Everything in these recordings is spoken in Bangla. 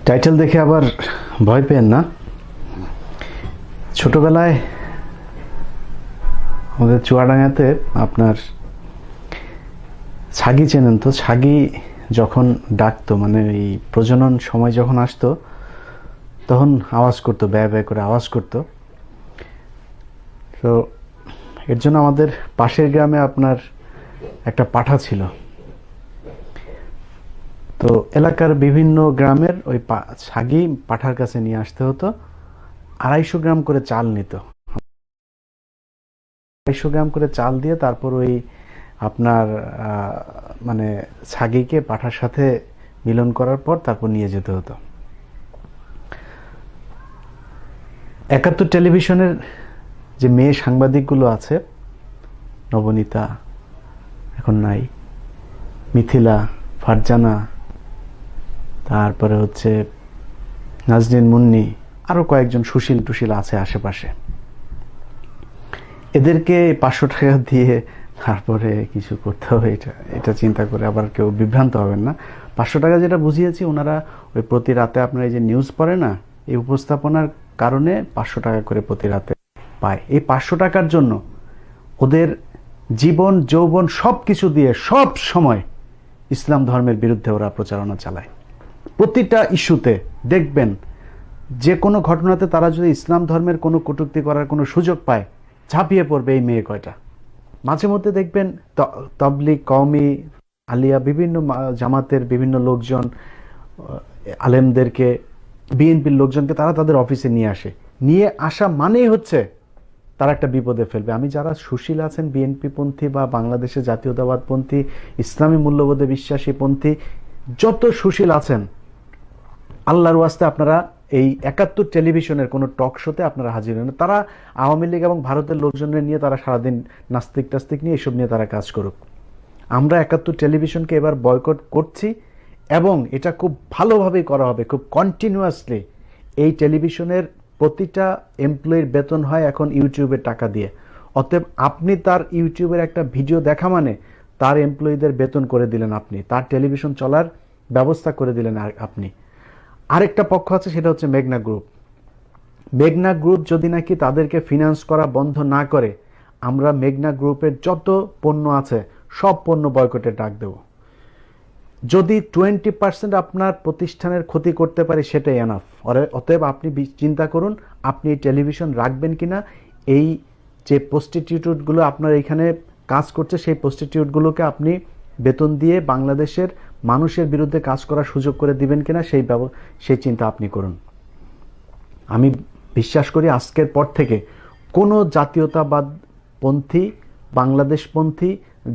টাইটেল দেখে আবার ভয় পেন না। ছোটবেলায় আমাদের চুয়াডাঙ্গাতে আপনার ছাগি চেনেন তো? ছাগি যখন ডাকতো, মানে এই প্রজনন সময় যখন আসতো, তখন আওয়াজ করতো, ব্যয় ব্যয় করে আওয়াজ করতো। তো এর জন্য আমাদের পাশের গ্রামে আপনার একটা পাঠা ছিল। তো এলাকার বিভিন্ন গ্রামের ওই ছাগি পাঠার কাছে নিয়ে আসতে হতো। 250 গ্রাম করে চাল নিত। 250 গ্রাম করে চাল দিয়ে তারপর ওই আপনার মানে ছাগিকে পাঠার সাথে মিলন করার পর তারপর নিয়ে যেতে হতো। 71 টেলিভিশনের যে মেয়ে সাংবাদিকগুলো আছে, নবনীতা এখন নাই, মিথিলা, ফারজানা, তারপরে হচ্ছে নাজনীন মুন্নি, আরো কয়েকজন সুশীল টুশীল আছে আশেপাশে। এদেরকে 500 টাকা দিয়ে তারপরে কিছু করতে হবে, এটা চিন্তা করে আবার কেউ বিভ্রান্ত হবেন না। 500 টাকা যেটা বুঝিয়েছি, ওনারা ওই প্রতি রাতে আপনার এই যে নিউজ পড়ে না, এই উপস্থাপনার কারণে 500 টাকা করে প্রতি রাতে পায়। এই 500 টাকার জন্য ওদের জীবন যৌবন সব কিছু দিয়ে সব সময় ইসলাম ধর্মের বিরুদ্ধে ওরা প্রচারণা চালায়। প্রতিটা ইস্যুতে দেখবেন, যে কোনো ঘটনাতে তারা যদি ইসলাম ধর্মের কোনো কটূক্তি করার কোনো সুযোগ পায়, ঝাঁপিয়ে পড়বে এই মেয়ে কয়টা। মাঝে মধ্যে দেখবেন তবলিগ, কওমি, আলিয়া, বিভিন্ন জামাতের বিভিন্ন লোকজন, আলেমদেরকে, বিএনপির লোকজনকে তারা তাদের অফিসে নিয়ে আসে। নিয়ে আসা মানেই হচ্ছে তারা একটা বিপদে ফেলবে। আমি যারা সুশীল আছেন, বিএনপি পন্থী বা বাংলাদেশের জাতীয়তাবাদ পন্থী, ইসলামী মূল্যবোধে বিশ্বাসী পন্থী, যত সুশীল আছেন, আল্লাহর ওয়াস্তে আপনারা এই 71 টেলিভিশনের কোনো টক শোতে আপনারা হাজির হন। তারা আওয়ামী লীগ এবং ভারতের লোকজনের নিয়ে তারা সারাদিন নাস্তিক টাস্তিক নিয়ে এসব নিয়ে তারা কাজ করুক। আমরা 71 টেলিভিশনকে এবার বয়কট করছি, এবং এটা খুব ভালোভাবেই করা হবে, খুব কন্টিনিউয়াসলি। এই টেলিভিশনের প্রতিটা এমপ্লয়ির বেতন হয় এখন ইউটিউবের টাকা দিয়ে। অতএব আপনি তার ইউটিউবের একটা ভিডিও দেখা মানে তার এমপ্লয়িদের বেতন করে দিলেন আপনি, তার টেলিভিশন চলার ব্যবস্থা করে দিলেন আপনি। আরেকটা পক্ষ আছে, সেটা হচ্ছে মেঘনা গ্রুপ। মেঘনা গ্রুপ যদি নাকি তাদেরকে ফিনান্স করা বন্ধ না করে, আমরা মেঘনা গ্রুপের যত পণ্য আছে সব পণ্য বয়কটের ডাক দেব। যদি 20% আপনার প্রতিষ্ঠানের ক্ষতি করতে পারে, সেটাই এনাফ। অতএব আপনি চিন্তা করুন, আপনি এই টেলিভিশন রাখবেন কিনা। এই যে প্রস্টিটিউটগুলো আপনার এখানে কাজ করছে, সেই প্রস্টিটিউটগুলোকে আপনি বেতন দিয়ে বাংলাদেশের মানুষের বিরুদ্ধে কাজ করার সুযোগ করে দিবেন কিনা, সেই চিন্তা আপনি করুন। আমি বিশ্বাস করি আজকের পর থেকে কোনো জাতীয়তাবাদ পন্থী, বাংলাদেশপন্থী,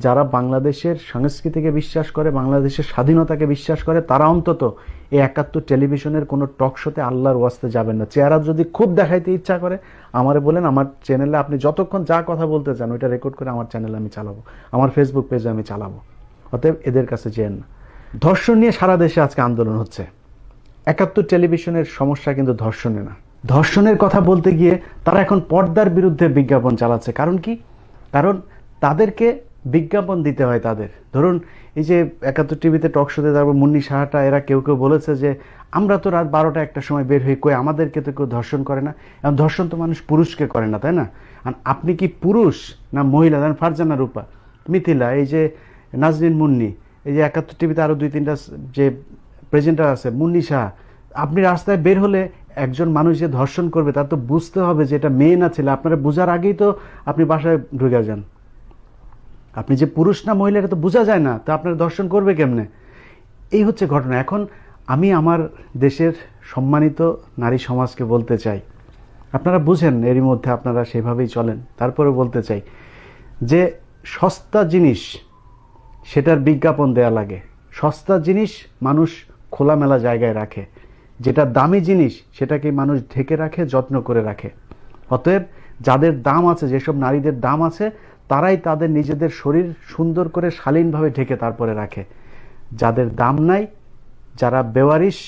যারা বাংলাদেশের সংস্কৃতিকে বিশ্বাস করে, বাংলাদেশের স্বাধীনতাকে বিশ্বাস করে, তারা অন্তত এই 71 টেলিভিশনের কোনো টক শোতে আল্লাহর ওয়াস্তে যাবেন না। চেহারা যদি খুব দেখাইতে ইচ্ছা করে, আমারে বলেন, আমার চ্যানেলে আপনি যতক্ষণ যা কথা বলতে চান ওইটা রেকর্ড করে আমার চ্যানেলে আমি চালাবো, আমার ফেসবুক পেজে আমি চালাবো। অতএব এদের কাছে যেন না। ধর্ষণ নিয়ে সারা দেশে আজকে আন্দোলন হচ্ছে। 71 টেলিভিশনের সমস্যা কিন্তু ধর্ষণে না। ধর্ষণের কথা বলতে গিয়ে তারা এখন পর্দার বিরুদ্ধে বিজ্ঞাপন চালাচ্ছে। কারণ কি? কারণ তাদেরকে বিজ্ঞাপন দিতে হয় তাদের। ধরুন এই যে 71 টিভিতে টক শোতে, তারপর মুন্নি সাহাটা, এরা কেউ কেউ বলেছে যে আমরা তো রাত 12টা 1টার সময় বের হই, কই আমাদেরকে তো কেউ ধর্ষণ করে না। এখন ধর্ষণ তো মানুষ পুরুষকে করে না, তাই না? আর আপনি কি পুরুষ না মহিলা? ধরেন ফারজানা রূপা, মিথিলা, এই যে নাজনীন মুন্নি, এই যে 71 টিভিতে আরো 2-3টা যে প্রেজেন্টার আছে, মুন্নি সাহা, আপনি রাস্তায় বের হলে একজন মানুষ যে ধর্ষণ করবে তার তো বুঝতে হবে যে এটা মেয়ে না ছেলে। আপনারা বোঝার আগেই তো আপনি বাসায় ঢুকে যান। আপনি যে পুরুষ না মহিলা এটা তো বোঝা যায় না, তো আপনার দর্শন করবে কেমনে? এই হচ্ছে ঘটনা। এখন আমি আমার দেশের সম্মানিত নারী সমাজকে বলতে চাই, আপনারা বুঝেন, এরই মধ্যে আপনারা সেভাবেই চলেন, তারপরে বলতে চাই যে সস্তা জিনিস সেটার বিজ্ঞাপন দেয়া লাগে। সস্তা জিনিস মানুষ খোলামেলা জায়গায় রাখে, যেটা দামি জিনিস সেটাকে মানুষ ঢেকে রাখে, যত্ন করে রাখে। অতএব যাদের দাম আছে, যেসব নারীদের দাম আছে, তারাই তাদের নিজেদের শরীর সুন্দর করে শালীনভাবে ঢেকে তারপরে রাখে। যাদের দাম নাই, যারা বেওয়ারিশ,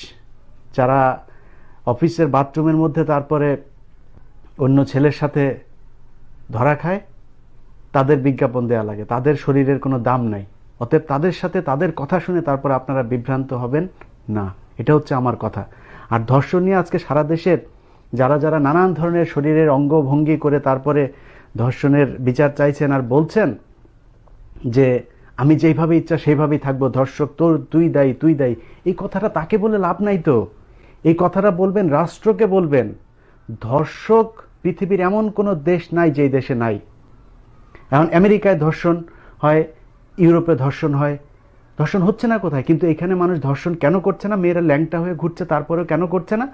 যারা অফিসের বাথরুমের মধ্যে তারপরে অন্য ছেলের সাথে ধরা খায়, তাদের বিজ্ঞাপন দেয়া লাগে। তাদের শরীরের কোনো দাম নাই। অতএব তাদের সাথে তাদের কথা শুনে তারপর আপনারা বিভ্রান্ত হবেন না। এটা হচ্ছে আমার কথা। আর ধর্ষণ নিয়ে আজকে সারা দেশের যারা যারা নানান ধরনের শরীরের অঙ্গভঙ্গি করে তারপরে ধর্ষণের বিচার চাইছেন আর বলছেন যে আমি যেইভাবে ইচ্ছা সেইভাবেই থাকবো, ধর্ষক তোর তুই দায়ী তুই দায়ী, এই কথাটা তাকে বলে লাভ নাই তো। এই কথাটা বলবেন রাষ্ট্রকে বলবেন। ধর্ষক পৃথিবীর এমন কোনো দেশ নাই যেই দেশে নাই। এখন আমেরিকায় ধর্ষণ হয়, ইউরোপে ধর্ষণ হয়, ধর্ষণ হচ্ছে না কোথায়? কিন্তু এখানে মানুষ ধর্ষণ কেন করছে না? মেয়েরা ল্যাংটা হয়ে ঘুরছে তারপরেও কেন করছে না?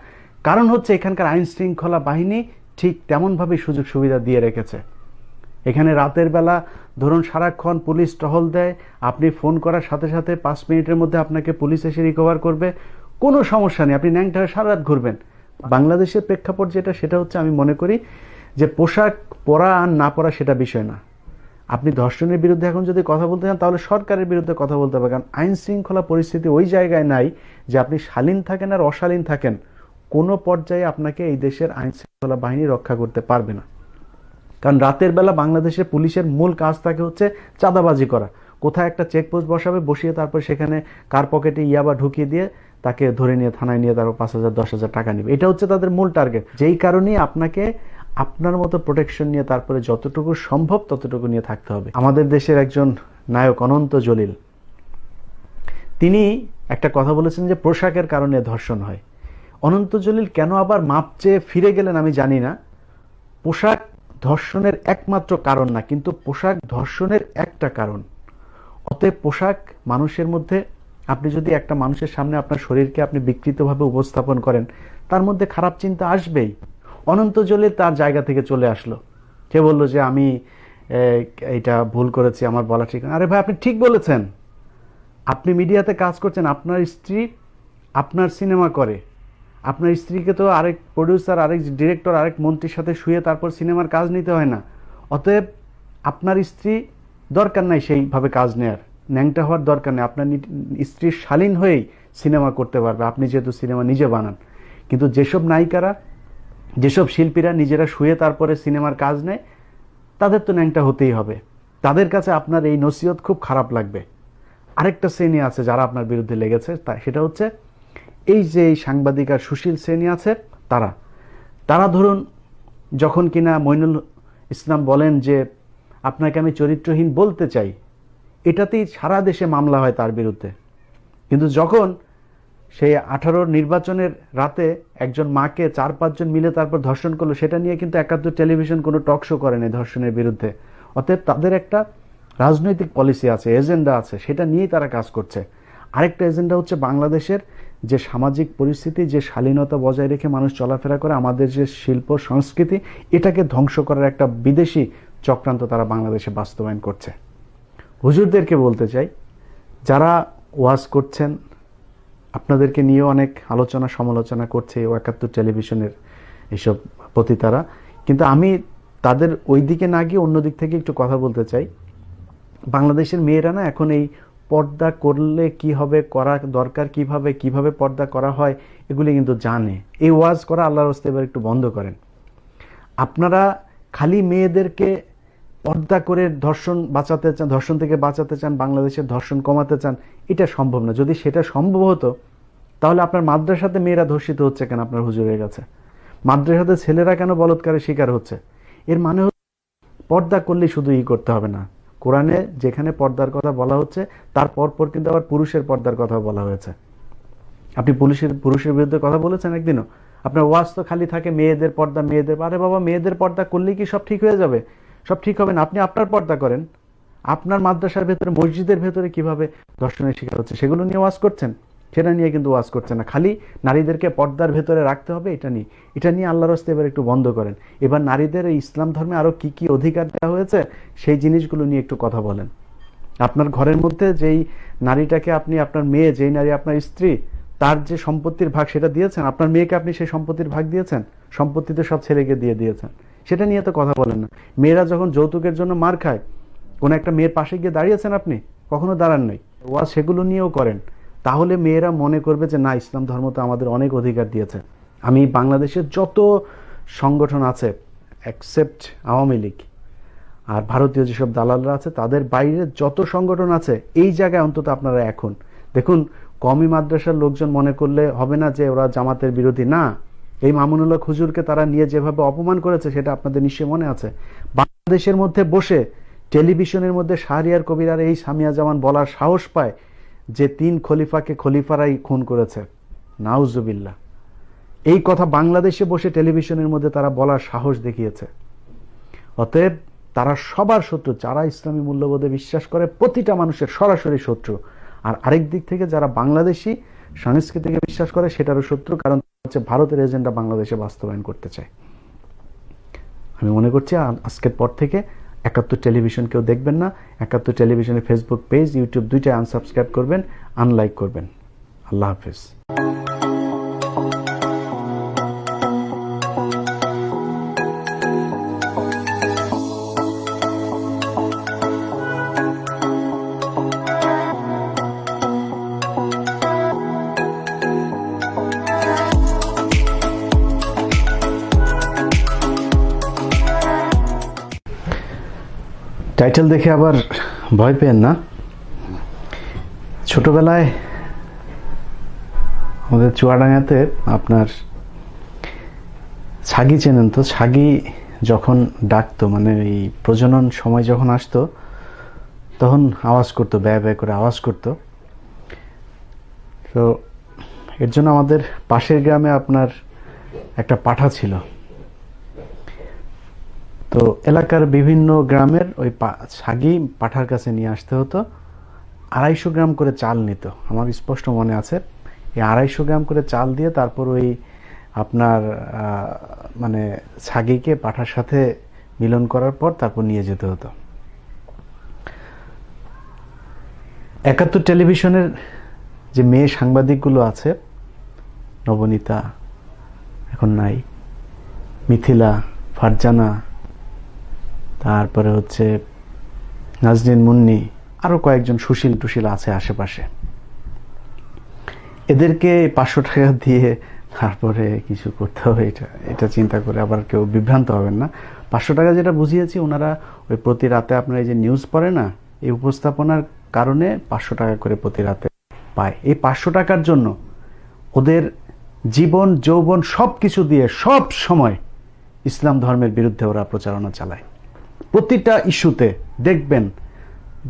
কারণ হচ্ছে এখানকার আইন শৃঙ্খলা বাহিনী ঠিক তেমনভাবেই সুযোগ সুবিধা দিয়ে রেখেছে। এখানে রাতের বেলা ধরুন সারাক্ষণ পুলিশ টহল দেয়, আপনি ফোন করার সাথে সাথে 5 মিনিটের মধ্যে আপনাকে পুলিশ এসে রিকভার করবে, কোনো সমস্যা নেই, আপনি ন্যাংটা হয়ে সারা রাত ঘুরবেন। বাংলাদেশের প্রেক্ষাপট যেটা, সেটা হচ্ছে আমি মনে করি যে পোশাক পরা আর না পরা সেটা বিষয় না। আপনি ধর্ষণের বিরুদ্ধে এখন যদি কথা বলতে চান তাহলে সরকারের বিরুদ্ধে কথা বলতে হবে, কারণ আইন শৃঙ্খলা পরিস্থিতি ওই জায়গায় নাই যে আপনি শালীন থাকেন আর অশালীন থাকেন, কোনো পর্যায়ে আপনাকে এই দেশের আইন শৃঙ্খলা বাহিনী রক্ষা করতে পারবে না। কারণ রাতের বেলা বাংলাদেশের পুলিশের মূল কাজ থাকে হচ্ছে চাঁদাবাজি করা। কোথায় একটা চেকপোস্ট বসাবে, বসিয়ে তারপর সেখানে কার পকেটে ইয়াবা ঢুকিয়ে দিয়ে তাকে ধরে নিয়ে থানায় নিয়ে তারপর 5,000 10,000 টাকা নিবে। এটা হচ্ছে তাদের মূল টার্গেট। যেই কারণেই আপনাকে আপনার মতো প্রোটেকশন নিয়ে তারপরে যতটুকু সম্ভব ততটুকু নিয়ে থাকতে হবে। আমাদের দেশের একজন নায়ক অনন্ত জলিল, তিনি একটা কথা বলেছেন যে পোশাকের কারণে ধর্ষণ হয়। অনন্ত জলিল কেন আবার মাপ চেয়ে ফিরে গেলেন আমি জানি না। পোশাক ধর্ষণের একমাত্র কারণ না, কিন্তু পোশাক ধর্ষণের একটা কারণ। অতএব পোশাক মানুষের মধ্যে, আপনি যদি একটা মানুষের সামনে আপনার শরীরকে আপনি বিকৃতভাবে উপস্থাপন করেন, তার মধ্যে খারাপ চিন্তা আসবেই। অনন্ত জলিল তার জায়গা থেকে চলে আসলো, সে বললো যে আমি এটা ভুল করেছি, আমার বলা ঠিক না। আরে ভাই, আপনি ঠিক বলেছেন, আপনি মিডিয়াতে কাজ করছেন, আপনার স্ত্রী আপনার সিনেমা করে, আপনার স্ত্রীকে তো আরেক প্রডিউসার, আরেক ডিরেক্টর, আরেক মন্ত্রীর সাথে শুয়ে তারপর সিনেমার কাজ নিতে হয় না। অতএব আপনার স্ত্রী দরকার নাই সেইভাবে কাজ নেয়ার, ন্যাংটা হওয়ার দরকার নেই। আপনার স্ত্রীর শালীন হয়েই সিনেমা করতে পারবে, আপনি যেহেতু সিনেমা নিজে বানান। কিন্তু যেসব নায়িকারা, যেসব শিল্পীরা নিজেরা শুয়ে তারপরে সিনেমার কাজ নেয়, তাদের তো ন্যাংটা হতেই হবে। তাদের কাছে আপনার এই নসিহত খুব খারাপ লাগবে। আরেকটা শ্রেণী আছে যারা আপনার বিরুদ্ধে লেগেছে, সেটা হচ্ছে এই যে এই সাংবাদিক আর সুশীল শ্রেণী আছে, তারা ধরুন যখন কিনা মইনুল ইসলাম বলেন যে আপনাকে আমি চরিত্রহীন বলতে চাই, এটাতেই সারা দেশে মামলা হয় তার বিরুদ্ধে। কিন্তু যখন সেই 18 নির্বাচনের রাতে একজন মাকে 4-5 জন মিলে তারপর ধর্ষণ করলো, সেটা নিয়ে কিন্তু একাত্তর টেলিভিশন কোনো টক শো করেনি ধর্ষণের বিরুদ্ধে। অতএব তাদের একটা রাজনৈতিক পলিসি আছে, এজেন্ডা আছে, সেটা নিয়েই তারা কাজ করছে। আরেকটা এজেন্ডা হচ্ছে বাংলাদেশের যে সামাজিক পরিস্থিতি, যে শালীনতা বজায় রেখে মানুষ চলাফেরা করে, আমাদের যে শিল্প সংস্কৃতি, এটাকে ধ্বংস করার একটা বিদেশি চক্রান্ত তারা বাংলাদেশে বাস্তবায়ন করছে। হুজুরদেরকে বলতে চাই, যারা ওয়াজ করছেন, আপনাদেরকে নিয়েও অনেক আলোচনা সমালোচনা করছে এই 71 টেলিভিশনের এইসব পতিতারা, কিন্তু আমি তাদের ওই দিকে না গিয়ে অন্য দিক থেকে একটু কথা বলতে চাই। বাংলাদেশের মেয়েরা না এখন এই পর্দা করলে কি হবে, করা দরকার কিভাবে, কিভাবে পর্দা করা হয়, এগুলি কিন্তু জানে। এই ওয়াজ করা আল্লাহর রাস্তায় এবার একটু বন্ধ করেন। আপনারা খালি মেয়েদেরকে পর্দা করে ধর্ষণ বাঁচাতে চান, ধর্ষণ থেকে বাঁচাতে চান, বাংলাদেশের ধর্ষণ কমাতে চান, এটা সম্ভব না। যদি সেটা সম্ভব হতো তাহলে আপনার মাদ্রাসাতে মেয়েরা ধর্ষিত হচ্ছে কেন? আপনার হুজুরের কাছে মাদ্রাসাতে ছেলেরা কেন বলৎকারের শিকার হচ্ছে? এর মানে পর্দা করলে শুধু করতে হবে না। কোরআনে যেখানে পর্দার কথা বলা হচ্ছে তার পরপর কিন্তু আবার পুরুষের পর্দার কথা বলা হয়েছে। আপনি পুরুষের বিরুদ্ধে কথা বলেছেন একদিনও? আপনার ওয়াজ তো খালি থাকে মেয়েদের পর্দা, মেয়েদের। আরে বাবা, মেয়েদের পর্দা করলেই কি সব ঠিক হয়ে যাবে? সব ঠিক হবে না। আপনি আপনার পর্দা করেন। আপনার মাদ্রাসার ভেতরে, মসজিদের ভেতরে কিভাবে ধর্ষণের শিকার হচ্ছে সেগুলো নিয়ে ওয়াজ করছেন, সেটা নিয়ে কিন্তু ওয়াজ করছেন না। খালি নারীদেরকে পর্দার ভেতরে রাখতে হবে, এটা নিয়ে আল্লাহর রাস্তায় এবার একটু বন্ধ করেন। এবার নারীদের এই ইসলাম ধর্মে আরো কি কি অধিকার দেওয়া হয়েছে সেই জিনিসগুলো নিয়ে একটু কথা বলেন। আপনার ঘরের মধ্যে যেই নারীটাকে আপনি, আপনার মেয়ে, যেই নারী আপনার স্ত্রী, তার যে সম্পত্তির ভাগ সেটা দিয়েছেন? আপনার মেয়েকে আপনি সেই সম্পত্তির ভাগ দিয়েছেন? সম্পত্তিতে সব ছেলেকে দিয়ে দিয়েছেন, সেটা নিয়ে তো কথা বলেন না। মেয়েরা যখন যৌতুকের জন্য মার খায়, কোন একটা মেয়ের পাশে গিয়ে দাঁড়িয়েছেন আপনি? কখনো দাঁড়ান নাই। ওয়াজ সেগুলো নিয়েও করেন, তাহলে মেয়েরা মনে করবে যে না, ইসলাম ধর্ম তো আমাদের অনেক অধিকার দিয়েছে। আমি বাংলাদেশের যত সংগঠন আছে, অ্যাকসেপ্ট আওয়ামী লীগ আর ভারতীয় যেসব দালালরা আছে, তাদের বাইরে যত সংগঠন আছে, এই জায়গায় অন্তত আপনারা এখন দেখুন, কওমি মাদ্রাসার লোকজন মনে করলে হবে না যে ওরা জামাতের বিরোধী। না, এই মামুনুল হক হুজুরকে তারা নিয়ে যেভাবে অপমান করেছে সেটা আপনাদের নিশ্চয়ই মনে আছে। বাংলাদেশের মধ্যে বসে টেলিভিশনের মধ্যে শাহরিয়ার কবির আর এই সামিয়া জামান বলার সাহস পায় যে 3 খলিফাকে খলিফারাই খুন করেছে। নাউজুবিল্লাহ। এই কথা বাংলাদেশে বসে টেলিভিশনের মধ্যে তারা বলার সাহস দেখিয়েছে। অতএব তারা সবার শত্রু, যারা ইসলামী মূল্যবোধে বিশ্বাস করে প্রতিটা মানুষের সরাসরি শত্রু। আর আরেক দিক থেকে যারা বাংলাদেশি সংস্কৃতিকে বিশ্বাস করে সেটারও শত্রু, কারণ হচ্ছে ভারতের এজেন্ডা বাংলাদেশে বাস্তবায়ন করতে চায়। আমি মনে করছি আজকের পর থেকে 71 টেলিভিশন কেউ দেখবেন না। 71 টেলিভিশনের ফেসবুক পেজ, ইউটিউব দুইটাই আনসাবস্ক্রাইব করবেন, আনলাইক করবেন। আল্লাহ হাফেজ। টাইটেল দেখে আবার ভয় পেন না। ছোটবেলায় আমাদের চুয়াডাঙ্গাতে আপনার ছাগি চেনেন তো? ছাগি যখন ডাকতো, মানে এই প্রজনন সময় যখন আসতো তখন আওয়াজ করতো, ব্যয় ব্যয় করে আওয়াজ করতো। তো এর জন্য আমাদের পাশের গ্রামে আপনার একটা পাঠা ছিল। তো এলাকার বিভিন্ন গ্রামের ওই ছাগি পাঠার কাছে নিয়ে আসতে হতো। 250 গ্রাম করে চাল নিত, আমার স্পষ্ট মনে আছে। এই 250 গ্রাম করে চাল দিয়ে তারপর ওই আপনার মানে ছাগিকে পাঠার সাথে মিলন করার পর তারপর নিয়ে যেতে হতো। 71 টেলিভিশনের যে মেয়ে সাংবাদিকগুলো আছে, নবনীতা এখন নাই, মিথিলা, ফারজানা, তারপরে হচ্ছে নাজনীন মুন্নি, আরো কয়েকজন সুশীল টুশীল আছে আশেপাশে। এদেরকে 500 টাকা দিয়ে তারপরে কিছু করতে হবে, এটা চিন্তা করে আবার কেউ বিভ্রান্ত হবেন না। 500 টাকা যেটা বুঝিয়েছি, ওনারা ওই প্রতি রাতে আপনারা এই যে নিউজ পড়ে না, এই উপস্থাপনার কারণে 500 টাকা করে প্রতি রাতে পায়। এই 500 টাকার জন্য ওদের জীবন যৌবন সব কিছু দিয়ে সব সময় ইসলাম ধর্মের বিরুদ্ধে ওরা প্রচারণা চালায়। প্রতিটা ইস্যুতে দেখবেন,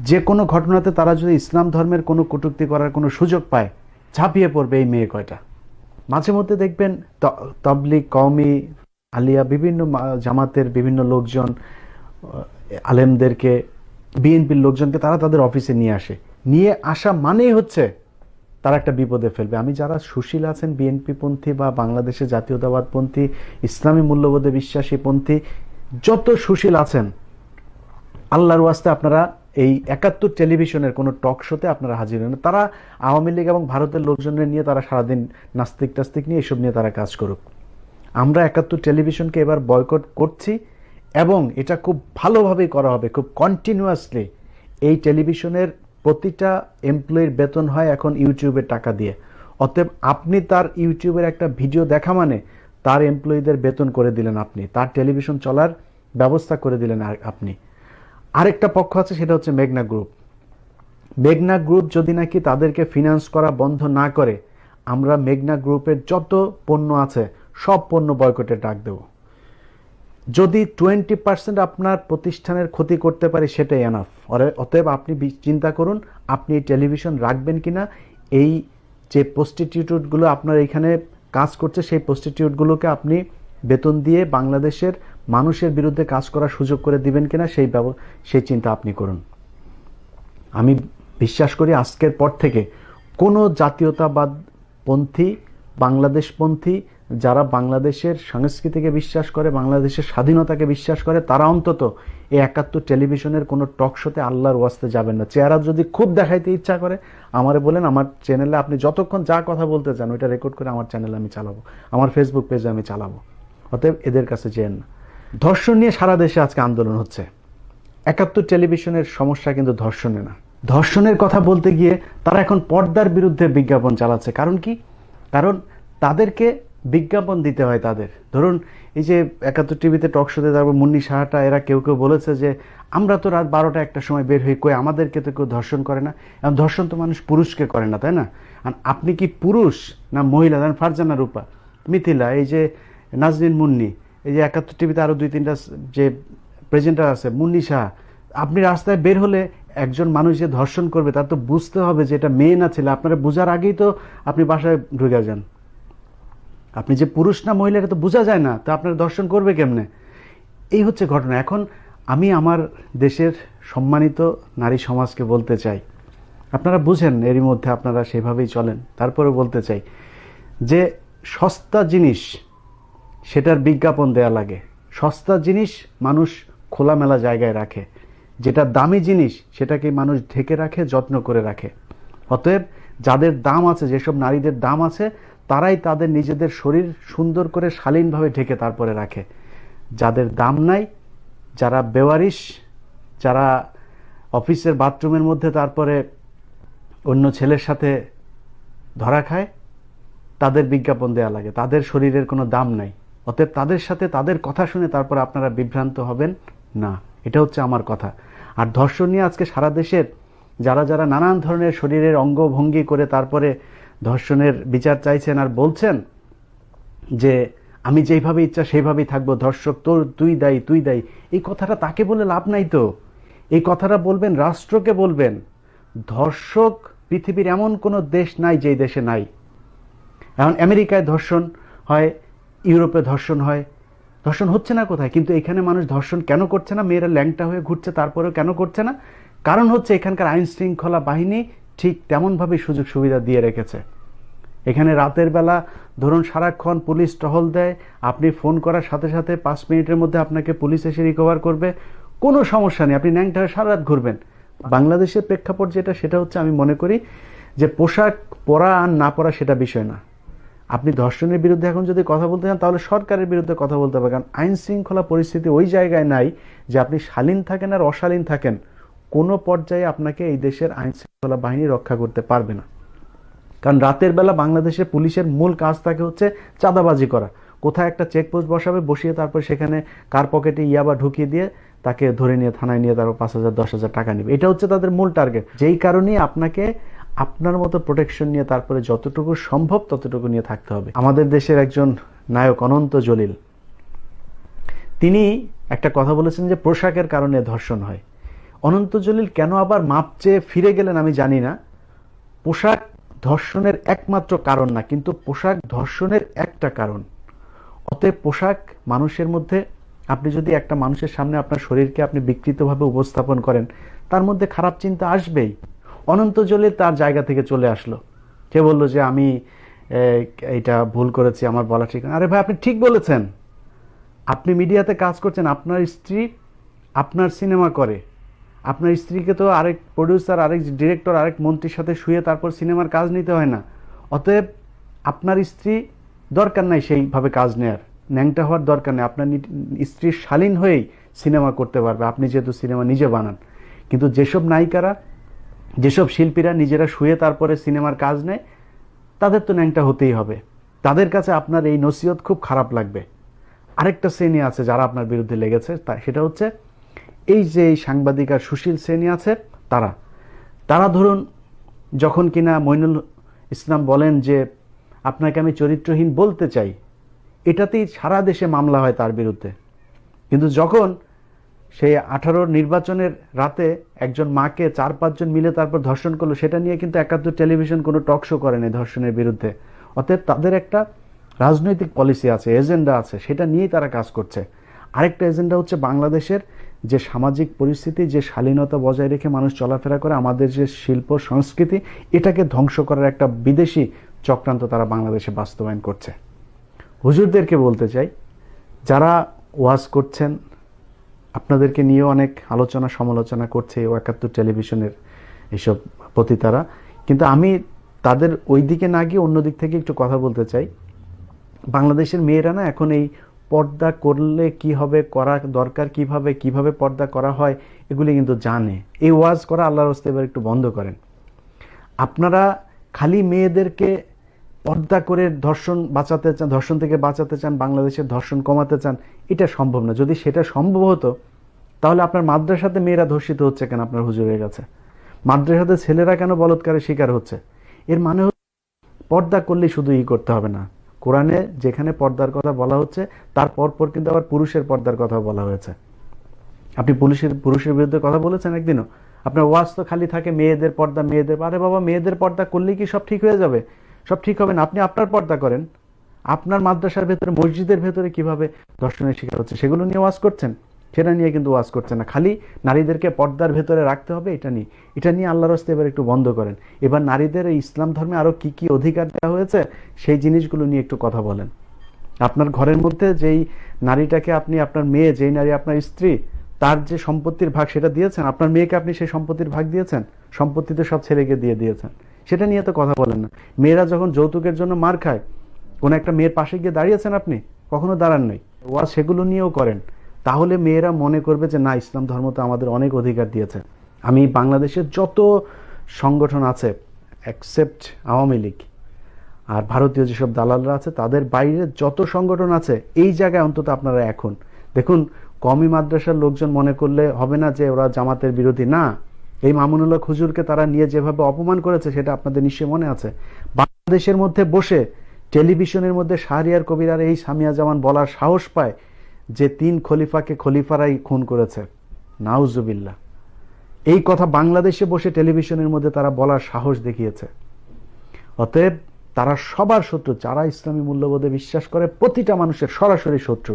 যে কোনো ঘটনাতে তারা যদি ইসলাম ধর্মের কোনো কটূক্তি করার কোনো সুযোগ পায়, ঝাঁপিয়ে পড়বে এই মেয়ে কয়টা। মাঝে মধ্যে দেখবেন তাবলীগ, কওমি, আলিয়া, বিভিন্ন জামাতের বিভিন্ন লোকজন, আলেমদেরকে, বিএনপির লোকজনকে তারা তাদের অফিসে নিয়ে আসে। নিয়ে আসা মানেই হচ্ছে তারা একটা বিপদে ফেলবে। আমি যারা সুশীল আছেন, বিএনপি পন্থী বা বাংলাদেশের জাতীয়তাবাদ পন্থী, ইসলামী মূল্যবোধে বিশ্বাসী পন্থী যত সুশীল আছেন, আল্লাহর ওয়াস্তে আপনারা এই 71 টেলিভিশনের কোনো টক শোতে আপনারা হাজির হন। তারা আওয়ামী লীগ এবং ভারতের লোকজনের নিয়ে তারা সারাদিন নাস্তিক টাস্তিক নিয়ে এসব নিয়ে তারা কাজ করুক। আমরা 71 টেলিভিশনকে এবার বয়কট করছি এবং এটা খুব ভালোভাবেই করা হবে, খুব কন্টিনিউয়াসলি। এই টেলিভিশনের প্রতিটা এমপ্লয়ির বেতন হয় এখন ইউটিউবের টাকা দিয়ে। অতএব আপনি তার ইউটিউবের একটা ভিডিও দেখা মানে তার এমপ্লয়িদের বেতন করে দিলেন আপনি, তার টেলিভিশন চলার ব্যবস্থা করে দিলেন আপনি। আরেকটা পক্ষ আছে, সেটা হচ্ছে মেঘনা গ্রুপ। মেঘনা গ্রুপ যদি নাকি তাদেরকে ফিনান্স করা বন্ধ না করে, আমরা মেঘনা গ্রুপের যত পণ্য আছে সব পণ্য বয়কটের ডাক দেব। যদি 20% আপনার প্রতিষ্ঠানের ক্ষতি করতে পারে সেটাই এনাফ। অতএব আপনি চিন্তা করুন আপনি এই টেলিভিশন রাখবেন কিনা। এই যে প্রস্টিটিউটগুলো আপনার এখানে কাজ করছে, সেই প্রস্টিটিউটগুলোকে আপনি বেতন দিয়ে বাংলাদেশের মানুষের বিরুদ্ধে কাজ করার সুযোগ করে দিবেন কিনা, সেই চিন্তা আপনি করুন। আমি বিশ্বাস করি আজকের পর থেকে কোনো জাতীয়তাবাদ পন্থী, বাংলাদেশপন্থী, যারা বাংলাদেশের সংস্কৃতিকে বিশ্বাস করে, বাংলাদেশের স্বাধীনতাকে বিশ্বাস করে, তারা অন্তত এই 71 টেলিভিশনের কোনো টক শোতে আল্লাহর ওয়াস্তে যাবেন না। চেহারা যদি খুব দেখাইতে ইচ্ছা করে আমারে বলেন, আমার চ্যানেলে আপনি যতক্ষণ যা কথা বলতে চান ওইটা রেকর্ড করে আমার চ্যানেলে আমি চালাবো, আমার ফেসবুক পেজে আমি চালাবো। অতএব এদের কাছে যেন না। ধর্ষণ নিয়ে সারা দেশে আজকে আন্দোলন হচ্ছে। 71 টেলিভিশনের সমস্যা কিন্তু ধর্ষণে না। ধর্ষণের কথা বলতে গিয়ে তারা এখন পর্দার বিরুদ্ধে বিজ্ঞাপন চালাচ্ছে। কারণ কি? কারণ তাদেরকে বিজ্ঞাপন দিতে হয় তাদের। ধরুন এই যে 71 টিভিতে টক শোতে, তারপর মুন্নি সাহাটা, এরা কেউ কেউ বলেছে যে আমরা তো রাত 12টা 1টার সময় বের হই, কই আমাদেরকে তো কেউ ধর্ষণ করে না। এবং ধর্ষণ তো মানুষ পুরুষকে করে না, তাই না? আর আপনি কি পুরুষ না মহিলা? ধরেন ফারজানা রূপা, মিথিলা, এই যে নাজনীন মুন্নি, এই যে 71 টিভিতে আরো 2-3টা যে প্রেজেন্টার আছে, মুন্নি শাহ, আপনি রাস্তায় বের হলে একজন মানুষ যে ধর্ষণ করবে তার তো বুঝতে হবে যে এটা মেয়ে না ছেলে। আপনারা বোঝার আগেই তো আপনি বাসায় ঢুকে যান। আপনি যে পুরুষ না মহিলা এটা তো বোঝা যায় না, তো আপনার দর্শন করবে কেমনে? এই হচ্ছে ঘটনা। এখন আমি আমার দেশের সম্মানিত নারী সমাজকে বলতে চাই, আপনারা বুঝেন এরই মধ্যে আপনারা সেভাবেই চলেন, তারপরে বলতে চাই যে সস্তা জিনিস সেটার বিজ্ঞাপন দেয়া লাগে। সস্তা জিনিস মানুষ খোলামেলা জায়গায় রাখে, যেটা দামি জিনিস সেটাকে মানুষ ঢেকে রাখে, যত্ন করে রাখে। অতএব যাদের দাম আছে, যেসব নারীদের দাম আছে, তারাই তাদের নিজেদের শরীর সুন্দর করে শালীনভাবে ঢেকে তারপরে রাখে। যাদের দাম নাই, যারা বেওয়ারিশ, যারা অফিসের বাথরুমের মধ্যে তারপরে অন্য ছেলের সাথে ধরা খায়, তাদের বিজ্ঞাপন দেয়া লাগে, তাদের শরীরের কোনো দাম নাই। অতএব তাদের সাথে তাদের কথা শুনে তারপর আপনারা বিভ্রান্ত হবেন না, এটা হচ্ছে আমার কথা। আর ধর্ষণ নিয়ে আজকে সারা দেশের যারা যারা নানান ধরনের শরীরের অঙ্গভঙ্গি করে তারপরে ধর্ষণের বিচার চাইছেন আর বলছেন যে আমি যেইভাবে ইচ্ছা সেইভাবেই থাকবো, ধর্ষক তোর, তুই দায়ী, তুই দায়ী, এই কথাটা তাকে বলে লাভ নাই তো। এই কথাটা বলবেন রাষ্ট্রকে বলবেন। ধর্ষক পৃথিবীর এমন কোনো দেশ নাই যেই দেশে নাই। এখন আমেরিকায় ধর্ষণ হয়, ইউরোপে ধর্ষণ হয়, ধর্ষণ হচ্ছে না কোথায়? কিন্তু এখানে মানুষ ধর্ষণ কেন করছে না? মেয়েরা ল্যাংটা হয়ে ঘুরছে তারপরেও কেন করছে না? কারণ হচ্ছে এখানকার আইন শৃঙ্খলা বাহিনী ঠিক তেমনভাবে সুযোগ সুবিধা দিয়ে রেখেছে। এখানে রাতের বেলা ধরুন সারাক্ষণ পুলিশ টহল দেয়, আপনি ফোন করার সাথে সাথে 5 মিনিটের মধ্যে আপনাকে পুলিশ এসে রিকভার করবে, কোনো সমস্যা নেই, আপনি ন্যাংটা হয়ে সারা রাত ঘুরবেন। বাংলাদেশের প্রেক্ষাপট যেটা, সেটা হচ্ছে আমি মনে করি যে পোশাক পরা আর না পরা সেটা বিষয় না। আপনি ধর্ষণের বিরুদ্ধে এখন যদি কথা বলতে চান তাহলে সরকারের বিরুদ্ধে কথা বলতে হবে, কারণ আইন শৃঙ্খলা পরিস্থিতি ওই জায়গায় নাই যে আপনি শালীন থাকেন আর অশালীন থাকেন, কোনো পর্যায়ে আপনাকে এই দেশের আইন শৃঙ্খলা বাহিনী রক্ষা করতে পারবে না। কারণ রাতের বেলা বাংলাদেশের পুলিশের মূল কাজ থাকে হচ্ছে চাঁদাবাজি করা। কোথায় একটা চেকপোস্ট বসাবে, বসিয়ে তারপর সেখানে কার পকেটে ইয়াবা ঢুকিয়ে দিয়ে তাকে ধরে নিয়ে থানায় নিয়ে তারপর 5,000-10,000 টাকা নেবে। এটা হচ্ছে তাদের মূল টার্গেট। যেই কারণেই আপনাকে আপনার মতো প্রোটেকশন নিয়ে তারপরে যতটুকু সম্ভব ততটুকু নিয়ে থাকতে হবে। আমাদের দেশের একজন নায়ক অনন্ত জলিল, তিনি একটা কথা বলেছেন যে পোশাকের কারণে ধর্ষণ হয়। অনন্ত জলিল কেন আবার মাপ চেয়ে ফিরে গেলেন আমি জানি না। পোশাক ধর্ষণের একমাত্র কারণ না, কিন্তু পোশাক ধর্ষণের একটা কারণ। অতএব পোশাক মানুষের মধ্যে, আপনি যদি একটা মানুষের সামনে আপনার শরীরকে আপনি বিকৃতভাবে উপস্থাপন করেন, তার মধ্যে খারাপ চিন্তা আসবেই। অনন্ত জলিল তার জায়গা থেকে চলে আসলো, কে বললো যে আমি এটা ভুল করেছি, আমার বলা ঠিক না। আরে ভাই, আপনি ঠিক বলেছেন। আপনি মিডিয়াতে কাজ করছেন, আপনার স্ত্রী আপনার সিনেমা করে, আপনার স্ত্রীকে তো আরেক প্রডিউসার, আরেক ডিরেক্টর, আরেক মন্ত্রীর সাথে শুয়ে তারপর সিনেমার কাজ নিতে হয় না। অতএব আপনার স্ত্রী দরকার নাই সেইভাবে কাজ নেয়ার, ন্যাংটা হওয়ার দরকার নেই। আপনার স্ত্রীর শালীন হয়েই সিনেমা করতে পারবে, আপনি যেহেতু সিনেমা নিজে বানান। কিন্তু যেসব নায়িকারা, যেসব শিল্পীরা নিজেরা শুয়ে তারপরে সিনেমার কাজ নেয়, তাদের তো ন্যাংটা হতেই হবে। তাদের কাছে আপনার এই নসিহত খুব খারাপ লাগবে। আরেকটা শ্রেণী আছে যারা আপনার বিরুদ্ধে লেগেছে, সেটা হচ্ছে এই যে এই সাংবাদিক আর সুশীল শ্রেণী আছে, তারা ধরুন যখন কিনা মইনুল ইসলাম বলেন যে আপনাকে আমি চরিত্রহীন বলতে চাই, এটাতেই সারা দেশে মামলা হয় তার বিরুদ্ধে। কিন্তু যখন সেই 18 নির্বাচনের রাতে একজন মাকে 4-5 জন মিলে তারপর ধর্ষণ করলো, সেটা নিয়ে কিন্তু 71 টেলিভিশন কোনো টক শো করেনি ধর্ষণের বিরুদ্ধে। অতএব তাদের একটা রাজনৈতিক পলিসি আছে, এজেন্ডা আছে, সেটা নিয়েই তারা কাজ করছে। আরেকটা এজেন্ডা হচ্ছে বাংলাদেশের যে সামাজিক পরিস্থিতি, যে শালীনতা বজায় রেখে মানুষ চলাফেরা করে, আমাদের যে শিল্প সংস্কৃতি, এটাকে ধ্বংস করার একটা বিদেশি চক্রান্ত তারা বাংলাদেশে বাস্তবায়ন করছে। হুজুরদেরকে বলতে চাই, যারা ওয়াজ করছেন, আপনাদেরকে নিয়েও অনেক আলোচনা সমালোচনা করছে এই 71 টেলিভিশনের এইসব পতিতারা, কিন্তু আমি তাদের ওই দিকে না গিয়ে অন্য দিক থেকে একটু কথা বলতে চাই। বাংলাদেশের মেয়েরা না এখন এই পর্দা করলে কি হবে, করা দরকার কিভাবে, কিভাবে পর্দা করা হয়, এগুলি কিন্তু জানে। এই ওয়াজ করা আল্লাহর রাস্তায় এবার একটু বন্ধ করেন। আপনারা খালি মেয়েদেরকে পর্দা করে ধর্ষণ বাঁচাতে চান, ধর্ষণ থেকে বাঁচাতে চান, বাংলাদেশের ধর্ষণ কমাতে চান, এটা সম্ভব না। যদি সেটা সম্ভব হতো তাহলে আপনার মাদ্রাসাতে মেয়েরা ধর্ষিত হচ্ছে কেন আপনার হুজুরের কাছে? মাদ্রাসাতে ছেলেরা কেন বলৎকারের শিকার হচ্ছে? এর মানে পর্দা করলে শুধু করতে হবে না, কোরআনে যেখানে পর্দার কথা বলা হচ্ছে তার পরপর কিন্তু আবার পুরুষের পর্দার কথা বলা হয়েছে। আপনি পুরুষের বিরুদ্ধে কথা বলেছেন একদিনও? আপনার ওয়াজ তো খালি থাকে মেয়েদের পর্দা, মেয়েদের। আরে বাবা, মেয়েদের পর্দা করলেই কি সব ঠিক হয়ে যাবে? সব ঠিক হবে না। আপনি আপনার পর্দা করেন। আপনার মাদ্রাসার ভেতরে, মসজিদের ভেতরে কিভাবে ধর্ষণের শিকার হচ্ছে সেগুলো নিয়ে ওয়াজ করছেন, সেটা নিয়ে কিন্তু ওয়াজ করছেন না। খালি নারীদেরকে পর্দার ভেতরে রাখতে হবে এটা নিয়ে আল্লাহর রাস্তায় এবার একটু বন্ধ করেন। এবার নারীদের এই ইসলাম ধর্মে আরো কি কি অধিকার দেওয়া হয়েছে সেই জিনিসগুলো নিয়ে একটু কথা বলেন। আপনার ঘরের মধ্যে যেই নারীটাকে আপনি, আপনার মেয়ে, যেই নারী আপনার স্ত্রী, তার যে সম্পত্তির ভাগ সেটা দিয়েছেন, আপনার মেয়েকে আপনি সেই সম্পত্তির ভাগ দিয়েছেন? সম্পত্তিতে সব ছেলেকে দিয়ে দিয়েছেন, সেটা নিয়ে তো কথা বলেন না। মেয়েরা যখন যৌতুকের জন্য মার খায়, কোন একটা মেয়ের পাশে গিয়ে দাঁড়িয়েছেন আপনি? কখনো দাঁড়ান নাই। ওয়াজ সেগুলো নিয়েও করেন, তাহলে মেয়েরা মনে করবে যে না, ইসলাম ধর্ম তো আমাদের অনেক অধিকার দিয়েছে। আমি বাংলাদেশের যত সংগঠন আছে অ্যাকসেপ্ট আওয়ামী লীগ আর ভারতীয় যেসব দালালরা আছে তাদের বাইরে যত সংগঠন আছে, এই জায়গায় অন্তত আপনারা এখন দেখুন, কওমি মাদ্রাসার লোকজন মনে করলে হবে না যে ওরা জামাতের বিরোধী। না, এই মামুনুল্লাহ হুজুরকে তারা নিয়ে যেভাবে অপমান করেছে সেটা আপনাদের নিশ্চয়ই মনে আছে। বাংলাদেশের মধ্যে বসে টেলিভিশনের মধ্যে শাহরিয়ার কবির আর এই সামিয়া জামান বলার সাহস পায় যে 3 খলিফাকে খলিফারাই খুন করেছে। নাউজুবিল্লাহ, এই কথা বাংলাদেশে বসে টেলিভিশনের মধ্যে তারা বলার সাহস দেখিয়েছে। অতএব তারা সবার শত্রু, যারা ইসলামী মূল্যবোধে বিশ্বাস করে প্রতিটা মানুষের সরাসরি শত্রু।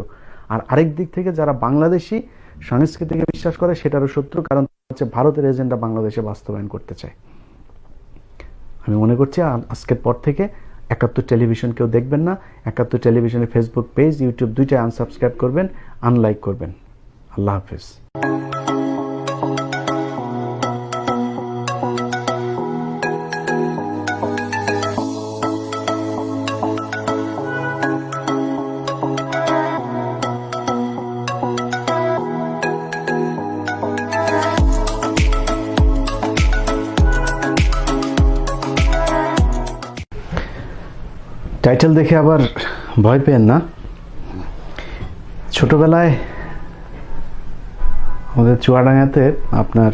আর আরেক দিক থেকে যারা বাংলাদেশি সংস্কৃতিকে বিশ্বাস করে সেটারও শত্রু, কারণ হচ্ছে ভারতের এজেন্ডা বাংলাদেশে বাস্তবায়ন করতে চায়। আমি মনে করছি আজকের পর থেকে 71 টেলিভিশন কেউ দেখবেন না। 71 টেলিভিশনের ফেসবুক পেজ, ইউটিউব দুইটাই আনসাবস্ক্রাইব করবেন, আনলাইক করবেন। আল্লাহ হাফেজ। টাইটেল দেখে আবার ভয় পেন না। ছোটবেলায় আমাদের চুয়াডাঙ্গাতে আপনার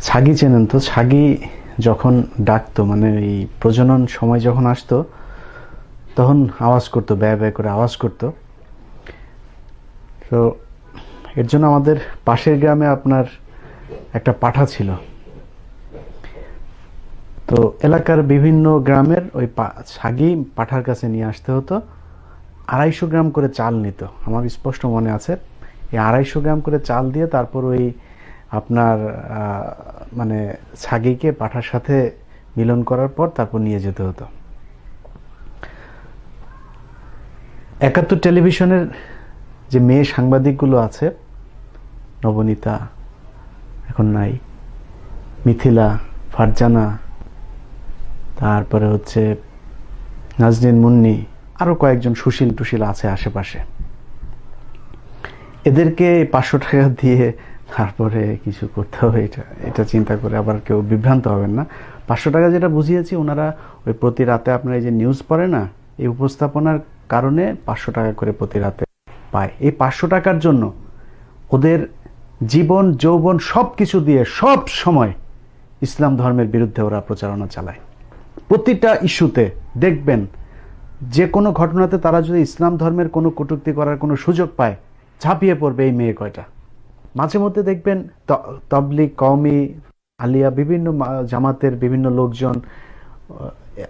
ছাগি চেনেন তো? ছাগি যখন ডাকতো, মানে এই প্রজনন সময় যখন আসতো তখন আওয়াজ করতো, ব্যয় ব্যয় করে আওয়াজ করতো। তো এর জন্য আমাদের পাশের গ্রামে আপনার একটা পাঠা ছিল। তো এলাকার বিভিন্ন গ্রামের ওই ছাগি পাঠার কাছে নিয়ে আসতে হতো। 250 গ্রাম করে চাল নিত, আমার স্পষ্ট মনে আছে। এই 250 গ্রাম করে চাল দিয়ে তারপর ওই আপনার মানে ছাগিকে পাঠার সাথে মিলন করার পর তারপর নিয়ে যেতে হতো। 71 টেলিভিশনের যে মেয়ে সাংবাদিকগুলো আছে, নবনীতা এখন নাই, মিথিলা, ফারজানা, তারপরে হচ্ছে নাজনীন মুন্নি, আরো কয়েকজন সুশীল টুশীল আছে আশেপাশে। এদেরকে 500 টাকা দিয়ে তারপরে কিছু করতে হবে, এটা চিন্তা করে আবার কেউ বিভ্রান্ত হবেন না। 500 টাকা যেটা বুঝিয়েছি, ওনারা ওই প্রতি রাতে আপনার এই যে নিউজ পড়ে না, এই উপস্থাপনার কারণে 500 টাকা করে প্রতি রাতে পায়। এই 500 টাকার জন্য ওদের জীবন যৌবন সবকিছু দিয়ে সব সময় ইসলাম ধর্মের বিরুদ্ধে ওরা প্রচারণা চালায়। প্রতিটা ইস্যুতে দেখবেন, যে কোনো ঘটনাতে তারা যদি ইসলাম ধর্মের কোনো কটূক্তি করার কোনো সুযোগ পায়, ঝাঁপিয়ে পড়বে এই মেয়ে কয়টা। মাঝে মধ্যে দেখবেন তাবলীগ, কওমি, আলিয়া, বিভিন্ন জামাতের বিভিন্ন লোকজন,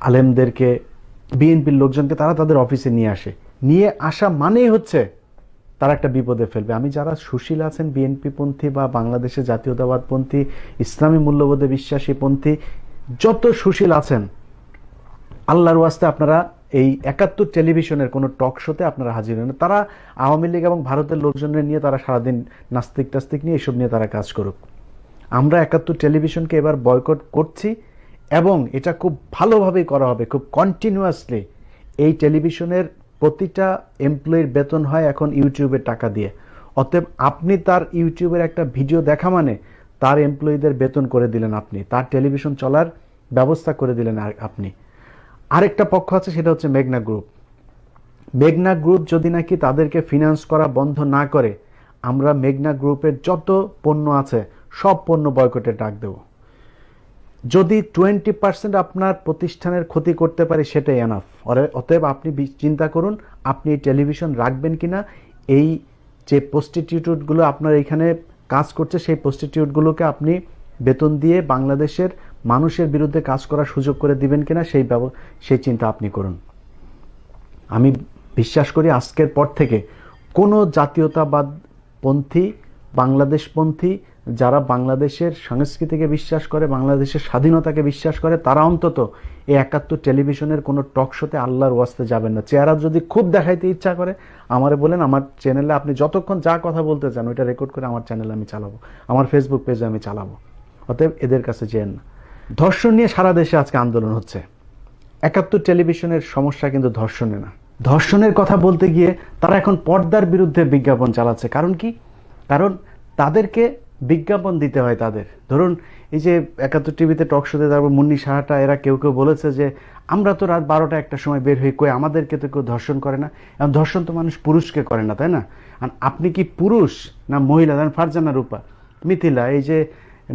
আলেমদেরকে, বিএনপির লোকজনকে তারা তাদের অফিসে নিয়ে আসা মানেই হচ্ছে তারা একটা বিপদে ফেলবে। আমি যারা সুশীল আছেন, বিএনপি পন্থী বা বাংলাদেশে জাতীয়তাবাদ পন্থী, ইসলামী মূল্যবোধে বিশ্বাসী পন্থী যত সুশীল আছেন, আল্লাহর ওয়াস্তে আপনারা এই 71 টেলিভিশনের কোনো টক শোতে আপনারা হাজির হন। তারা আওয়ামী লীগ এবং ভারতের লোকজনের নিয়ে তারা সারাদিন নাস্তিক টাস্তিক নিয়ে এসব নিয়ে তারা কাজ করুক। আমরা 71 টেলিভিশনকে এবার বয়কট করছি এবং এটা খুব ভালোভাবেই করা হবে, খুব কন্টিনিউয়াসলি। এই টেলিভিশনের প্রতিটা এমপ্লয়ির বেতন হয় এখন ইউটিউবের টাকা দিয়ে। অতএব আপনি তার ইউটিউবের একটা ভিডিও দেখা মানে তার এমপ্লয়িদের বেতন করে দিলেন আপনি, তার টেলিভিশন চলার ব্যবস্থা করে দিলেন আপনি। আরেকটা পক্ষ আছে, সেটা হচ্ছে মেঘনা গ্রুপ। মেঘনা গ্রুপ যদি নাকি তাদেরকে ফিনান্স করা বন্ধ না করে, আমরা মেঘনা গ্রুপের যত পণ্য আছে সব পণ্য বয়কটের ডাক দেব। যদি 20% আপনার প্রতিষ্ঠানের ক্ষতি করতে পারে সেটাই এনাফ। অতএব আপনি চিন্তা করুন আপনি এই টেলিভিশন রাখবেন কিনা, এই যে প্রস্টিটিউটগুলো আপনার এখানে কাজ করছে সেই প্রস্টিটিউটগুলোকে আপনি বেতন দিয়ে বাংলাদেশের মানুষের বিরুদ্ধে কাজ করার সুযোগ করে দিবেন কিনা সেই চিন্তা আপনি করুন। আমি বিশ্বাস করি আজকের পর থেকে কোনো জাতীয়তাবাদপন্থী, বাংলাদেশপন্থী যারা বাংলাদেশের সংস্কৃতিকে বিশ্বাস করে, বাংলাদেশের স্বাধীনতাকে বিশ্বাস করে, তারা অন্তত এই 71 টেলিভিশনের কোনো টক শোতে আল্লাহর ওয়াস্তে যাবেন না। চেহারা যদি খুব দেখাইতে ইচ্ছা করে আমারে বলেন, আমার চ্যানেলে আপনি যতক্ষণ যা কথা বলতে চান ওইটা রেকর্ড করে আমার চ্যানেলে আমি চালাবো, আমার ফেসবুক পেজে আমি চালাবো। অতএব এদের কাছে যেন না। ধর্ষণ নিয়ে সারা দেশে আজকে আন্দোলন হচ্ছে। 71 টেলিভিশনের সমস্যা কিন্তু ধর্ষণে না। ধর্ষণের কথা বলতে গিয়ে তারা এখন পর্দার বিরুদ্ধে বিজ্ঞাপন চালাচ্ছে। কারণ কি? কারণ তাদেরকে বিজ্ঞাপন দিতে হয় তাদের। ধরুন এই যে 71 টিভিতে টক শোতে, তারপর মুন্নি সাহাটা, এরা কেউ কেউ বলেছে যে আমরা তো রাত 12টা 1টার সময় বের হই, কই আমাদেরকে তো কেউ ধর্ষণ করে না। এখন ধর্ষণ তো মানুষ পুরুষকে করে না, তাই না? আর আপনি কি পুরুষ না মহিলা? ধরেন ফারজানা রূপা, মিথিলা, এই যে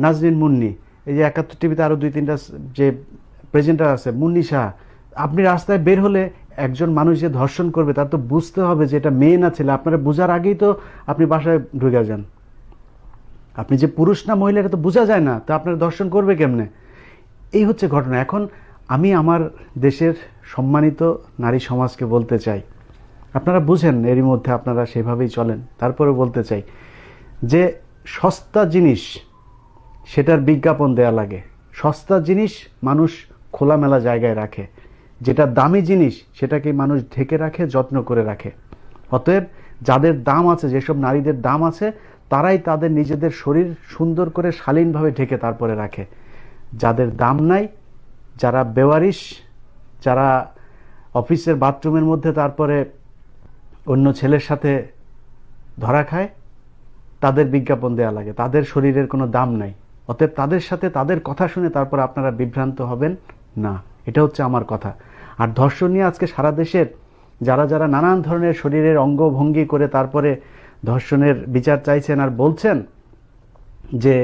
নাজনীন মুন্নি, এই যে 71 টিভিতে আরো 2-3টা যে প্রেজেন্টার আছে, মুন্নি সাহা, আপনি রাস্তায় বের হলে একজন মানুষ যে ধর্ষণ করবে তার তো বুঝতে হবে যে এটা মেয়ে না ছেলে। আপনারা বোঝার আগেই তো আপনি বাসায় ঢুকে যান। আপনি যে পুরুষ না মহিলা এটা তো বোঝা যায় না, তো আপনার দর্শন করবে কেমনে? এই হচ্ছে ঘটনা। এখন আমি আমার দেশের সম্মানিত নারী সমাজকে বলতে চাই, আপনারা বুঝেন এরই মধ্যে আপনারা সেভাবেই চলেন, তারপরে বলতে চাই যে সস্তা জিনিস সেটার বিজ্ঞাপন দেয়া লাগে। সস্তা জিনিস মানুষ খোলামেলা জায়গায় রাখে, যেটা দামি জিনিস সেটাকে মানুষ ঢেকে রাখে, যত্ন করে রাখে। অতএব যাদের দাম আছে, যেসব নারীদের দাম আছে, তারাই তাদের নিজেদের শরীর সুন্দর করে শালীনভাবে ঢেকে তারপরে রাখে। যাদের দাম নাই, যারা বেওয়ারিশ, যারা অফিসের বাথরুমের মধ্যে তারপরে অন্য ছেলের সাথে ধরা খায়, তাদের বিজ্ঞাপন দেয়া লাগে। তাদের শরীরের কোনো দাম নাই। অতএব তাদের সাথে তাদের কথা শুনে তারপর আপনারা বিভ্রান্ত হবেন না। এটা হচ্ছে আমার কথা। আর ধর্ষণ নিয়ে আজকে সারা দেশের যারা যারা নানান ধরনের শরীরের অঙ্গভঙ্গি করে তারপরে ধর্ষণের বিচার চাইছেন আর বলছেন যে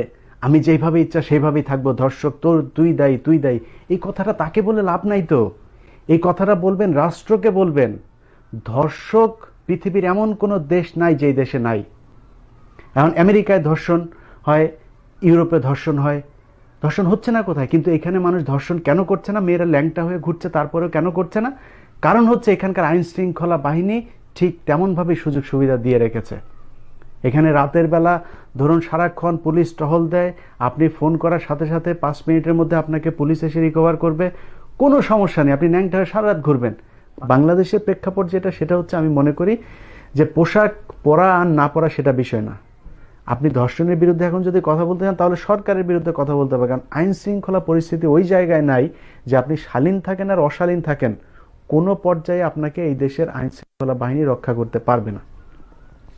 আমি যেইভাবে ইচ্ছা সেইভাবেই থাকবো, ধর্ষক তোর তুই দায়ী, তুই দায়ী, এই কথাটা তাকে বলে লাভ নাই তো। এই কথাটা বলবেন রাষ্ট্রকে বলবেন। ধর্ষক পৃথিবীর এমন কোনো দেশ নাই যেই দেশে নাই। এখন আমেরিকায় ধর্ষণ হয়, ইউরোপে ধর্ষণ হয়, ধর্ষণ হচ্ছে না কোথায়? কিন্তু এখানে মানুষ ধর্ষণ কেন করছে না? মেয়েরা ল্যাংটা হয়ে ঘুরছে তারপরেও কেন করছে না? কারণ হচ্ছে এখানকার আইন শৃঙ্খলা বাহিনী ঠিক তেমনভাবে সুযোগ সুবিধা দিয়ে রেখেছে। এখানে রাতের বেলা ধরুন সারাক্ষণ পুলিশ টহল দেয়, আপনি ফোন করার সাথে সাথে 5 মিনিটের মধ্যে আপনাকে পুলিশ এসে রিকভার করবে, কোনো সমস্যা নেই, আপনি ন্যাংটা হয়ে সারা রাত ঘুরবেন। বাংলাদেশের প্রেক্ষাপট যেটা, সেটা হচ্ছে আমি মনে করি যে পোশাক পরা আর না পরা সেটা বিষয় না। আপনি ধর্ষণের বিরুদ্ধে এখন যদি কথা বলতে চান তাহলে সরকারের বিরুদ্ধে কথা বলতে হবে, কারণ আইন শৃঙ্খলা পরিস্থিতি ওই জায়গায় নাই যে আপনি শালীন থাকেন আর অশালীন থাকেন, কোনো পর্যায়ে আপনাকে এই দেশের আইন শৃঙ্খলা বাহিনী রক্ষা করতে পারবে না।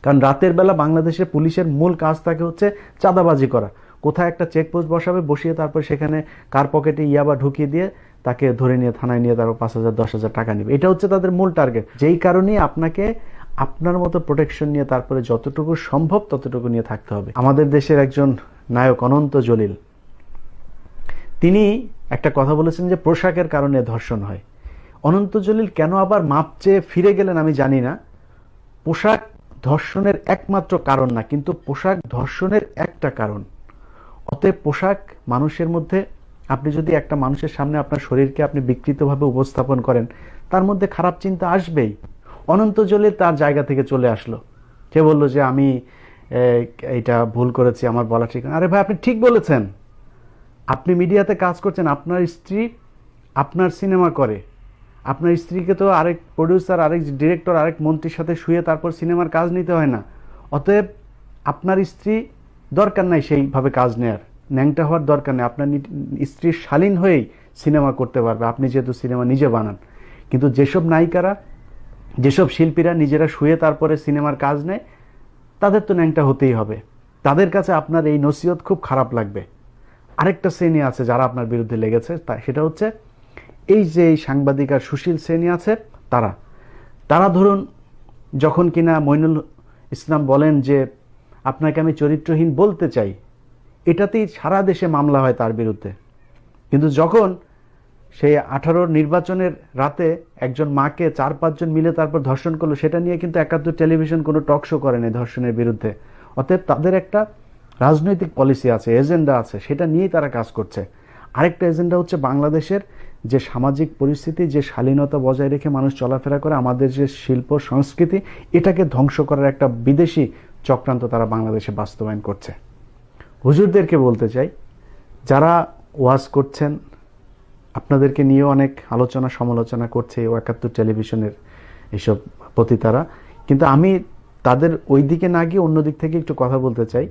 কারণ রাতের বেলা বাংলাদেশের পুলিশের মূল কাজ থাকে হচ্ছে চাঁদাবাজি করা। কোথায় একটা চেকপোস্ট বসাবে, বসিয়ে তারপর সেখানে কার পকেটে ইয়াবা ঢুকিয়ে দিয়ে তাকে ধরে নিয়ে থানায় নিয়ে তারপর 5,000-10,000 টাকা নেবে। এটা হচ্ছে তাদের মূল টার্গেট। যেই কারণেই আপনাকে আপনার মতো প্রোটেকশন নিয়ে তারপরে যতটুকু সম্ভব ততটুকু নিয়ে থাকতে হবে। আমাদের দেশের একজন নায়ক অনন্ত জলিল, তিনি একটা কথা বলেছেন যে পোশাকের কারণে ধর্ষণ হয়। অনন্ত জলিল কেন আবার মাপ চেয়ে ফিরে গেলেন আমি জানি না। পোশাক ধর্ষণের একমাত্র কারণ না, কিন্তু পোশাক ধর্ষণের একটা কারণ। অতএব পোশাক মানুষের মধ্যে, আপনি যদি একটা মানুষের সামনে আপনার শরীরকে আপনি বিকৃতভাবে উপস্থাপন করেন, তার মধ্যে খারাপ চিন্তা আসবেই। অনন্ত জলিল তার জায়গা থেকে চলে আসলো, সে বললো যে আমি এটা ভুল করেছি, আমার বলা ঠিক না। আরে ভাই, আপনি ঠিক বলেছেন। আপনি মিডিয়াতে কাজ করছেন, আপনার স্ত্রী আপনার সিনেমা করে, আপনার স্ত্রীকে তো আরেক প্রডিউসার, আরেক ডিরেক্টর, আরেক মন্ত্রীর সাথে শুয়ে তারপর সিনেমার কাজ নিতে হয় না। অতএব আপনার স্ত্রী দরকার নাই সেইভাবে কাজ নেয়ার, ন্যাংটা হওয়ার দরকার নেই। আপনার স্ত্রীর শালীন হয়েই সিনেমা করতে পারবে, আপনি যেহেতু সিনেমা নিজে বানান। কিন্তু যেসব নায়িকারা, যেসব শিল্পীরা নিজেরা শুয়ে তারপরে সিনেমার কাজ নেয়, তাদের তো ন্যাংটা হতেই হবে। তাদের কাছে আপনার এই নসিহত খুব খারাপ লাগবে। আরেকটা শ্রেণী আছে যারা আপনার বিরুদ্ধে লেগেছে, সেটা হচ্ছে এই যে এই সাংবাদিক আর সুশীল শ্রেণী আছে, তারা ধরুন যখন কিনা মইনুল ইসলাম বলেন যে আপনাকে আমি চরিত্রহীন বলতে চাই, এটাতেই সারা দেশে মামলা হয় তার বিরুদ্ধে। কিন্তু যখন সেই 18 নির্বাচনের রাতে একজন মাকে 4-5 জন মিলে তারপর ধর্ষণ করলো, সেটা নিয়ে কিন্তু একাত্তর টেলিভিশন কোনো টক শো করেনি ধর্ষণের বিরুদ্ধে। অতএব তাদের একটা রাজনৈতিক পলিসি আছে, এজেন্ডা আছে, সেটা নিয়েই তারা কাজ করছে। আরেকটা এজেন্ডা হচ্ছে বাংলাদেশের যে সামাজিক পরিস্থিতি, যে শালীনতা বজায় রেখে মানুষ চলাফেরা করে, আমাদের যে শিল্প সংস্কৃতি, এটাকে ধ্বংস করার একটা বিদেশি চক্রান্ত তারা বাংলাদেশে বাস্তবায়ন করছে। হুজুরদেরকে বলতে চাই, যারা ওয়াজ করছেন, আপনাদেরকে নিয়েও অনেক আলোচনা সমালোচনা করছে এই 71 টেলিভিশনের এইসব পতিতারা, কিন্তু আমি তাদের ওই দিকে না গিয়ে অন্য দিক থেকে একটু কথা বলতে চাই।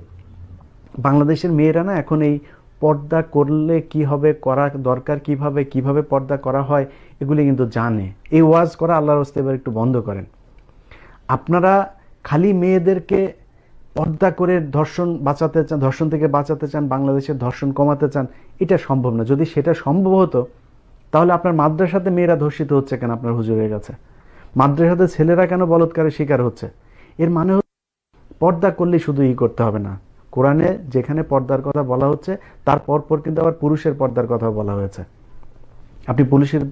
বাংলাদেশের মেয়েরা না এখন এই পর্দা করলে কি হবে, করা দরকার কিভাবে, কিভাবে পর্দা করা হয়, এগুলি কিন্তু জানে। এই ওয়াজ করা আল্লাহর রাস্তায় এবার একটু বন্ধ করেন। আপনারা খালি মেয়েদেরকে পর্দা করে ধর্ষণ বাঁচাতে চান, ধর্ষণ থেকে বাঁচাতে চান, বাংলাদেশের ধর্ষণ কমাতে চান, এটা সম্ভব না। যদি সেটা সম্ভব হতো তাহলে আপনার মাদ্রাসাতে মেয়েরা ধর্ষিত হচ্ছে কেন আপনার হুজুরের কাছে? মাদ্রাসাতে ছেলেরা কেন বলৎকারের শিকার হচ্ছে? এর মানে পর্দা করলে শুধু করতে হবে না। কোরআনে যেখানে পর্দার কথা বলা হচ্ছে তার পরপর কিন্তু আবার পুরুষের পর্দার কথা বলা হয়েছে। আপনি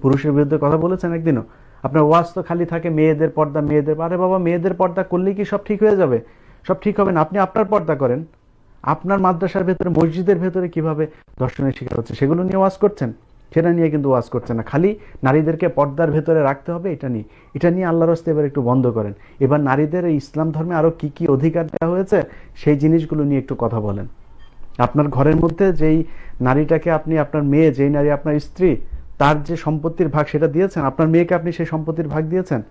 পুরুষের বিরুদ্ধে কথা বলেছেন একদিনও? আপনার ওয়াজ তো খালি থাকে মেয়েদের পর্দা, মেয়েদের। আরে বাবা, মেয়েদের পর্দা করলেই কি সব ঠিক হয়ে যাবে? সব ঠিক হবে না। আপনি আপনার পর্দা করেন। আপনার মাদ্রাসার ভেতরে, মসজিদের ভেতরে কিভাবে ধর্ষণের শিকার হচ্ছে সেগুলো নিয়ে ওয়াজ করছেন, সেটা নিয়ে কিন্তু ওয়াজ করছেন না। খালি নারীদেরকে পর্দার ভেতরে রাখতে হবে, এটা নিয়ে আল্লাহর রাস্তায় এবার একটু বন্ধ করেন। এবার নারীদের এই ইসলাম ধর্মে আরো কি কি অধিকার দেওয়া হয়েছে সেই জিনিসগুলো নিয়ে একটু কথা বলেন। আপনার ঘরের মধ্যে যেই নারীটাকে আপনি, আপনার মেয়ে, যেই নারী আপনার স্ত্রী, তার যে সম্পত্তির ভাগ সেটা দিয়েছেন? আপনার মেয়েকে আপনি সেই সম্পত্তির ভাগ দিয়েছেন?